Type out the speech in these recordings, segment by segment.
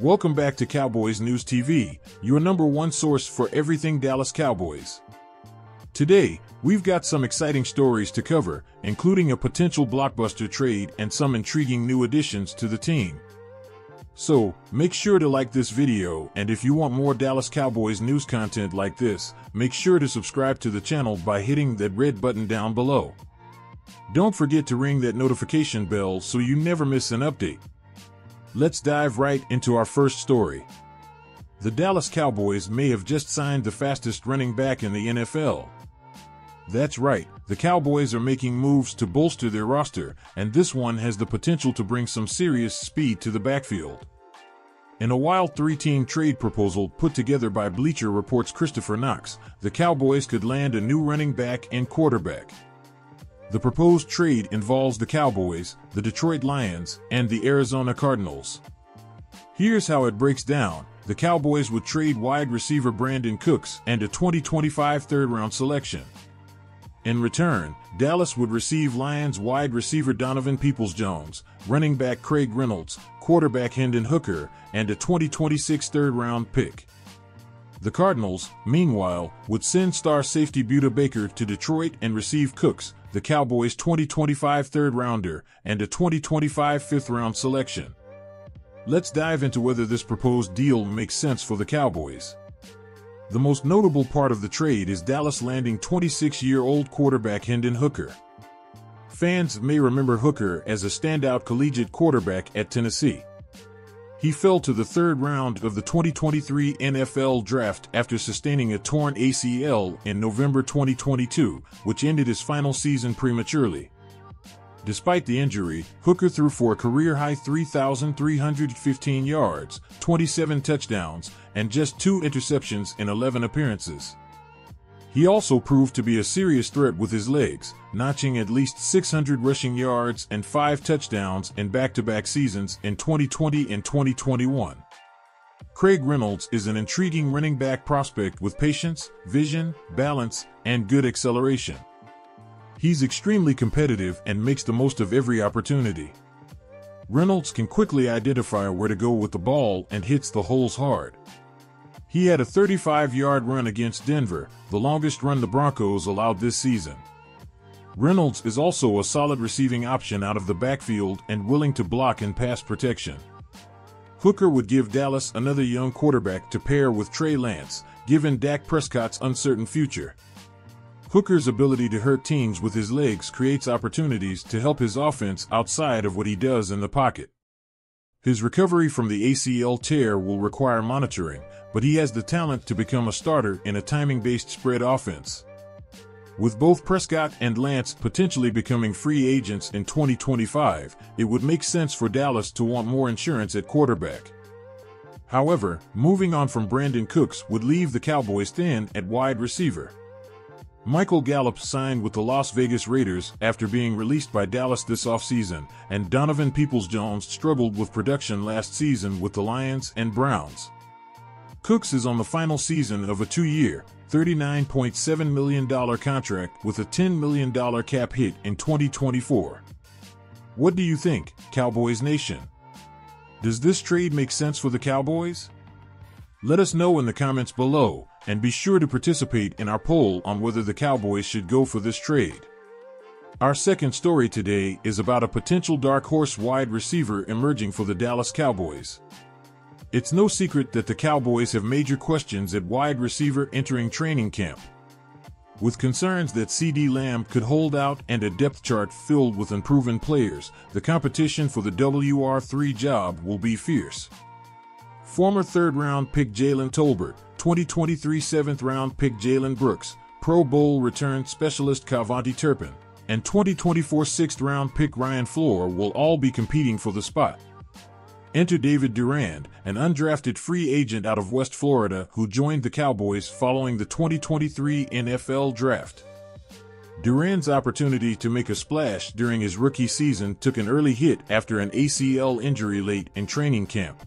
Welcome back to Cowboys News TV, your #1 source for everything Dallas Cowboys. Today, we've got some exciting stories to cover, including a potential blockbuster trade and some intriguing new additions to the team. So, make sure to like this video, and if you want more Dallas Cowboys news content like this, make sure to subscribe to the channel by hitting that red button down below. Don't forget to ring that notification bell so you never miss an update. Let's dive right into our first story. The Dallas Cowboys may have just signed the fastest running back in the NFL. That's right, the Cowboys are making moves to bolster their roster, and this one has the potential to bring some serious speed to the backfield. In a wild three-team trade proposal put together by Bleacher Report's Christopher Knox, the Cowboys could land a new running back and quarterback. The proposed trade involves the Cowboys, the Detroit Lions, and the Arizona Cardinals. Here's how it breaks down. The Cowboys would trade wide receiver Brandon Cooks and a 2025 third-round selection. In return, Dallas would receive Lions wide receiver Donovan Peoples-Jones, running back Craig Reynolds, quarterback Hendon Hooker, and a 2026 third-round pick. The Cardinals, meanwhile, would send star safety Buda Baker to Detroit and receive Cooks, the Cowboys' 2025 third-rounder, and a 2025 fifth-round selection. Let's dive into whether this proposed deal makes sense for the Cowboys. The most notable part of the trade is Dallas landing 26-year-old quarterback Hendon Hooker. Fans may remember Hooker as a standout collegiate quarterback at Tennessee. He fell to the third round of the 2023 NFL Draft after sustaining a torn ACL in November 2022, which ended his final season prematurely. Despite the injury, Hooker threw for a career-high 3,315 yards, 27 touchdowns, and just 2 interceptions in 11 appearances. He also proved to be a serious threat with his legs, notching at least 600 rushing yards and 5 touchdowns in back-to-back seasons in 2020 and 2021. Craig Reynolds is an intriguing running back prospect with patience, vision, balance, and good acceleration. He's extremely competitive and makes the most of every opportunity. Reynolds can quickly identify where to go with the ball and hits the holes hard. He had a 35-yard run against Denver, the longest run the Broncos allowed this season. Reynolds is also a solid receiving option out of the backfield and willing to block in pass protection. Hooker would give Dallas another young quarterback to pair with Trey Lance, given Dak Prescott's uncertain future. Hooker's ability to hurt teams with his legs creates opportunities to help his offense outside of what he does in the pocket. His recovery from the ACL tear will require monitoring, but he has the talent to become a starter in a timing-based spread offense. With both Prescott and Lance potentially becoming free agents in 2025, it would make sense for Dallas to want more insurance at quarterback. However, moving on from Brandon Cooks would leave the Cowboys thin at wide receiver. Michael Gallup signed with the Las Vegas Raiders after being released by Dallas this offseason, and Donovan Peoples-Jones struggled with production last season with the Lions and Browns. Cooks is on the final season of a 2-year, $39.7 million contract with a $10 million cap hit in 2024. What do you think, Cowboys Nation? Does this trade make sense for the Cowboys? Let us know in the comments below, and be sure to participate in our poll on whether the Cowboys should go for this trade. Our second story today is about a potential dark horse wide receiver emerging for the Dallas Cowboys. It's no secret that the Cowboys have major questions at wide receiver entering training camp. With concerns that CeeDee Lamb could hold out and a depth chart filled with unproven players, the competition for the WR3 job will be fierce. Former third-round pick Jalen Tolbert, 2023 seventh-round pick Jalen Brooks, Pro Bowl return specialist Cavante Turpin, and 2024 sixth-round pick Ryan Floor will all be competing for the spot. Enter David Durand, an undrafted free agent out of West Florida who joined the Cowboys following the 2023 NFL Draft. Durand's opportunity to make a splash during his rookie season took an early hit after an ACL injury late in training camp.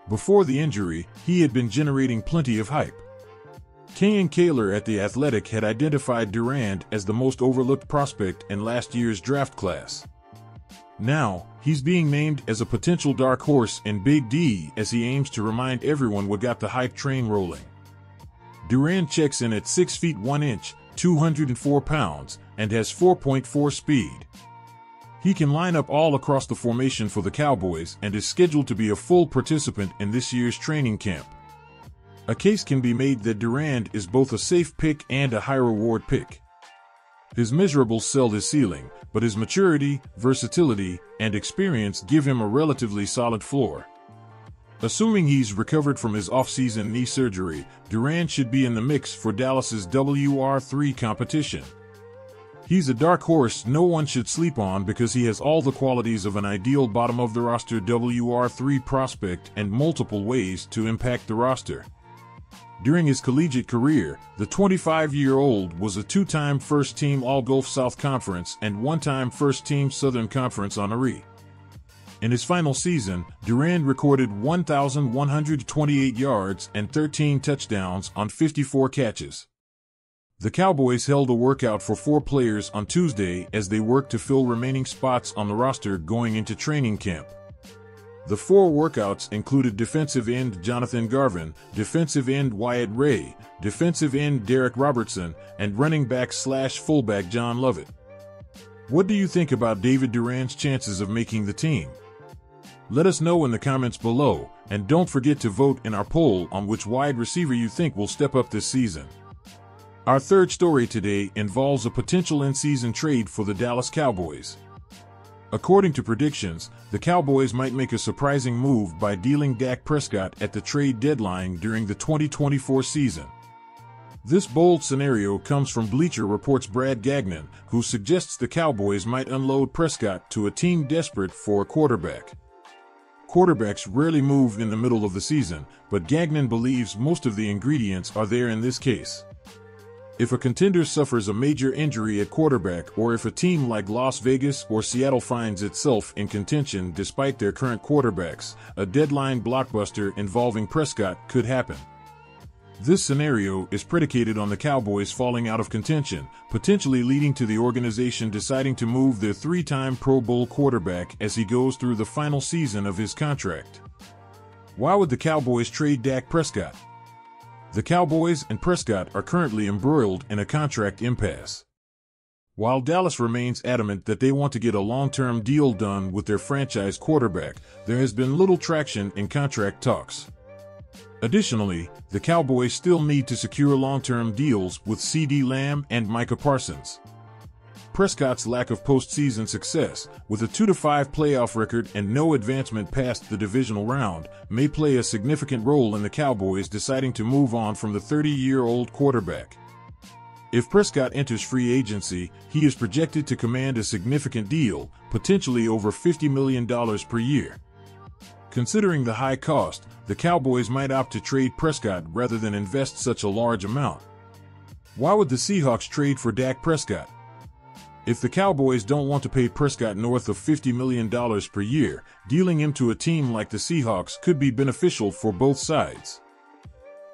Before the injury, he had been generating plenty of hype. Kane Kaler at The Athletic had identified Durand as the most overlooked prospect in last year's draft class. Now, he's being named as a potential dark horse in Big D as he aims to remind everyone what got the hype train rolling. Durand checks in at 6 feet 1 inch, 204 pounds, and has 4.4 speed. He can line up all across the formation for the Cowboys and is scheduled to be a full participant in this year's training camp. A case can be made that Durand is both a safe pick and a high-reward pick. His miserables sell his ceiling, but his maturity, versatility, and experience give him a relatively solid floor. Assuming he's recovered from his off-season knee surgery, Durand should be in the mix for Dallas's WR3 competition. He's a dark horse no one should sleep on because he has all the qualities of an ideal bottom-of-the-roster WR3 prospect and multiple ways to impact the roster. During his collegiate career, the 25-year-old was a two-time first-team All-Gulf South Conference and one-time first-team Southern Conference honoree. In his final season, Durand recorded 1,128 yards and 13 touchdowns on 54 catches. The Cowboys held a workout for 4 players on Tuesday as they worked to fill remaining spots on the roster going into training camp. The 4 workouts included defensive end Jonathan Garvin, defensive end Wyatt Ray, defensive end Derek Robertson, and running back/fullback John Lovett. What do you think about David Durand's chances of making the team? Let us know in the comments below, and don't forget to vote in our poll on which wide receiver you think will step up this season. Our third story today involves a potential in-season trade for the Dallas Cowboys. According to predictions, the Cowboys might make a surprising move by dealing Dak Prescott at the trade deadline during the 2024 season. This bold scenario comes from Bleacher Report's Brad Gagnon, who suggests the Cowboys might unload Prescott to a team desperate for a quarterback. Quarterbacks rarely move in the middle of the season, but Gagnon believes most of the ingredients are there in this case. If a contender suffers a major injury at quarterback, or if a team like Las Vegas or Seattle finds itself in contention despite their current quarterbacks, a deadline blockbuster involving Prescott could happen. This scenario is predicated on the Cowboys falling out of contention, potentially leading to the organization deciding to move their 3-time Pro Bowl quarterback as he goes through the final season of his contract. Why would the Cowboys trade Dak Prescott? The Cowboys and Prescott are currently embroiled in a contract impasse. While Dallas remains adamant that they want to get a long-term deal done with their franchise quarterback, there has been little traction in contract talks. Additionally, the Cowboys still need to secure long-term deals with CeeDee Lamb and Micah Parsons. Prescott's lack of postseason success, with a 2-5 playoff record and no advancement past the divisional round, may play a significant role in the Cowboys deciding to move on from the 30-year-old quarterback. If Prescott enters free agency, he is projected to command a significant deal, potentially over $50 million per year. Considering the high cost, the Cowboys might opt to trade Prescott rather than invest such a large amount. Why would the Seahawks trade for Dak Prescott? If the Cowboys don't want to pay Prescott north of $50 million per year, dealing him to a team like the Seahawks could be beneficial for both sides.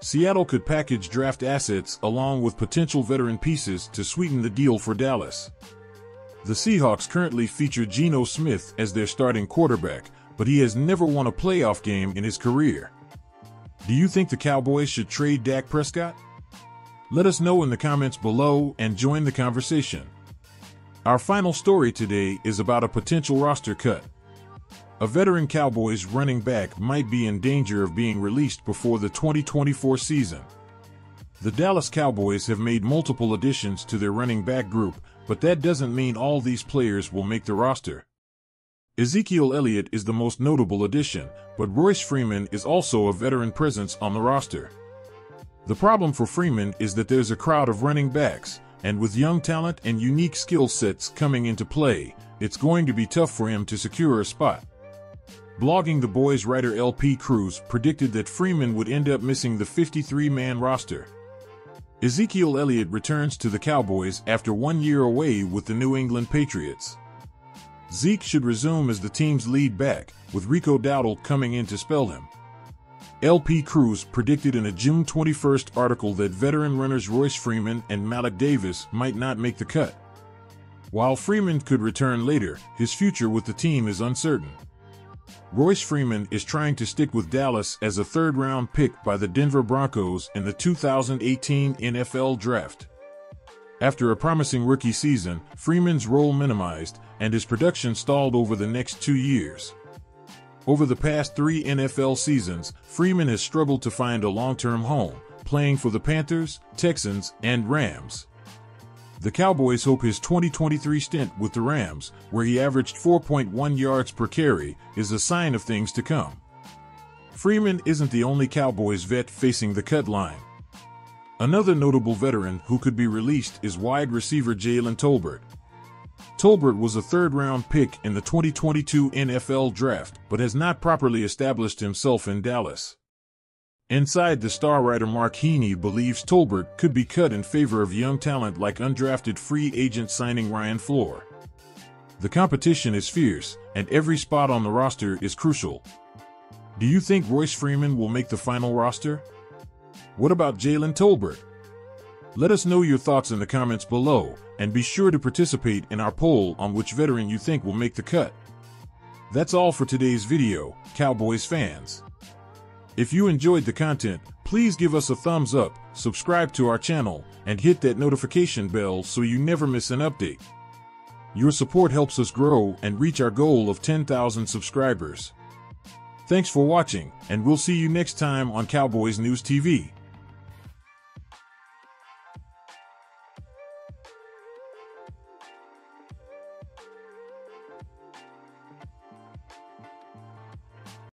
Seattle could package draft assets along with potential veteran pieces to sweeten the deal for Dallas. The Seahawks currently feature Geno Smith as their starting quarterback, but he has never won a playoff game in his career. Do you think the Cowboys should trade Dak Prescott? Let us know in the comments below and join the conversation. Our final story today is about a potential roster cut. A veteran Cowboys running back might be in danger of being released before the 2024 season. The Dallas Cowboys have made multiple additions to their running back group, but that doesn't mean all these players will make the roster. Ezekiel Elliott is the most notable addition, but Royce Freeman is also a veteran presence on the roster. The problem for Freeman is that there's a crowd of running backs, and with young talent and unique skill sets coming into play, it's going to be tough for him to secure a spot. Blogging the Boys writer LP Cruz predicted that Freeman would end up missing the 53-man roster. Ezekiel Elliott returns to the Cowboys after 1 year away with the New England Patriots. Zeke should resume as the team's lead back, with Rico Dowdle coming in to spell him. LP Cruz predicted in a June 21st article that veteran runners Royce Freeman and Malik Davis might not make the cut. While Freeman could return later, his future with the team is uncertain. Royce Freeman is trying to stick with Dallas as a third-round pick by the Denver Broncos in the 2018 NFL Draft. After a promising rookie season, Freeman's role minimized, and his production stalled over the next 2 years. Over the past 3 NFL seasons, Freeman has struggled to find a long-term home, playing for the Panthers, Texans, and Rams. The Cowboys hope his 2023 stint with the Rams, where he averaged 4.1 yards per carry, is a sign of things to come. Freeman isn't the only Cowboys vet facing the cut line. Another notable veteran who could be released is wide receiver Jalen Tolbert. Tolbert was a third-round pick in the 2022 NFL Draft, but has not properly established himself in Dallas. Inside, the star writer Mark Heaney believes Tolbert could be cut in favor of young talent like undrafted free agent signing Ryan Floor. The competition is fierce, and every spot on the roster is crucial. Do you think Royce Freeman will make the final roster? What about Jalen Tolbert? Let us know your thoughts in the comments below, and be sure to participate in our poll on which veteran you think will make the cut. That's all for today's video, Cowboys fans. If you enjoyed the content, please give us a thumbs up, subscribe to our channel, and hit that notification bell so you never miss an update. Your support helps us grow and reach our goal of 10,000 subscribers. Thanks for watching, and we'll see you next time on Cowboys News TV.